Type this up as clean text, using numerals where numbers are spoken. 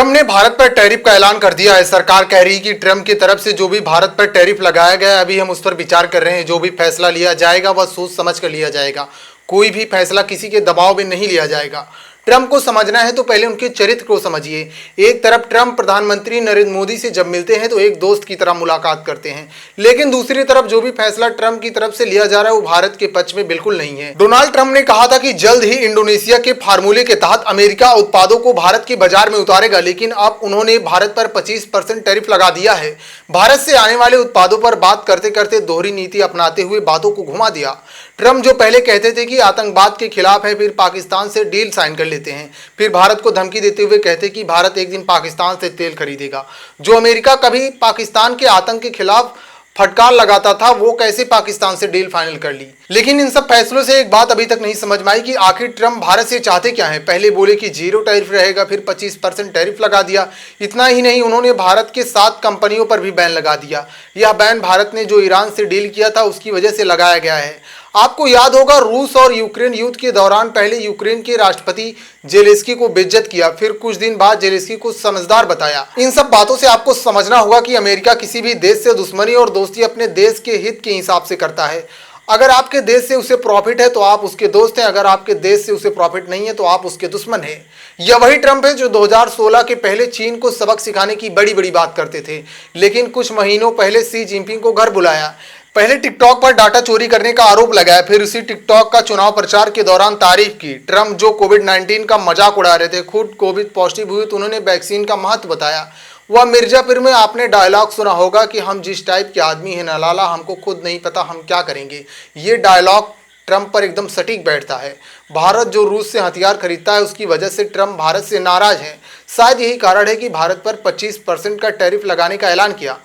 Trump ने भारत पर tariff का ऐलान कर दिया है। सरकार कह रही है कि ट्रम्प की तरफ से जो भी भारत पर टैरिफ लगाया गया है, अभी हम उस पर विचार कर रहे हैं। जो भी फैसला लिया जाएगा वह सोच समझ कर लिया जाएगा। कोई भी फैसला किसी के दबाव में नहीं लिया जाएगा। ट्रम्प को समझना है तो पहले उनके चरित्र को समझिए। एक तरफ ट्रम्प प्रधानमंत्री नरेंद्र मोदी से जब मिलते हैं तो एक दोस्त की तरह मुलाकात करते हैं, लेकिन दूसरी तरफ जो भी फैसला ट्रम्प की तरफ से लिया जा रहा है वो भारत के पक्ष में बिल्कुल नहीं है। डोनाल्ड ट्रम्प ने कहा था कि जल्द ही इंडोनेशिया के फार्मूले के तहत अमेरिका उत्पादों को भारत के बाजार में उतारेगा, लेकिन अब उन्होंने भारत पर 25% टैरिफ लगा दिया है। भारत से आने वाले उत्पादों पर बात करते करते दोहरी नीति अपनाते हुए बातों को घुमा दिया। ट्रम्प जो पहले कहते थे कि आतंकवाद के खिलाफ है, फिर पाकिस्तान से डील साइन कर लेते हैं, फिर भारत को धमकी देते हुए कहते कि भारत एक दिन पाकिस्तान से तेल खरीदेगा। जो अमेरिका कभी पाकिस्तान के आतंक के खिलाफ फटकार लगाता था, वो कैसे पाकिस्तान से डील फाइनल कर ली। लेकिन इन सब फैसलों से एक बात अभी तक नहीं समझ में आई कि आखिर ट्रम्प भारत से चाहते क्या है। पहले बोले कि 0 टैरिफ रहेगा, फिर 25% टैरिफ लगा दिया। इतना ही नहीं, उन्होंने भारत के 7 कंपनियों पर भी बैन लगा दिया। यह बैन भारत ने जो ईरान से डील किया था उसकी वजह से लगाया गया है। आपको याद होगा, रूस और यूक्रेन युद्ध के दौरान पहले यूक्रेन के राष्ट्रपति जेलेंस्की को बेइज्जत किया, फिर कुछ दिन बाद जेलेंस्की को समझदार बताया। इन सब बातों से आपको समझना होगा कि अमेरिका किसी भी देश से दुश्मनी और दोस्ती अपने देश के हित के हिसाब से करता है। अगर आपके देश से उसे प्रॉफिट है तो आप उसके दोस्त हैं, अगर आपके देश से उसे प्रॉफिट नहीं है तो आप उसके दुश्मन हैं। यह वही ट्रम्प है जो 2016 के पहले चीन को सबक सिखाने की बड़ी बड़ी बात करते थे, लेकिन कुछ महीनों पहले शी जिनपिंग को घर बुलाया। पहले टिकटॉक पर डाटा चोरी करने का आरोप लगाया, फिर उसी टिकटॉक का चुनाव प्रचार के दौरान तारीफ की। ट्रम्प जो कोविड-19 का मजाक उड़ा रहे थे, खुद कोविड पॉजिटिव हुए तो उन्होंने वैक्सीन का महत्व बताया। वह मिर्जापुर में आपने डायलॉग सुना होगा कि हम जिस टाइप के आदमी हैं ना लाला, हमको खुद नहीं पता हम क्या करेंगे। ये डायलॉग ट्रम्प पर एकदम सटीक बैठता है। भारत जो रूस से हथियार खरीदता है उसकी वजह से ट्रम्प भारत से नाराज हैं। शायद यही कारण है कि भारत पर 25% का टैरिफ लगाने का ऐलान किया।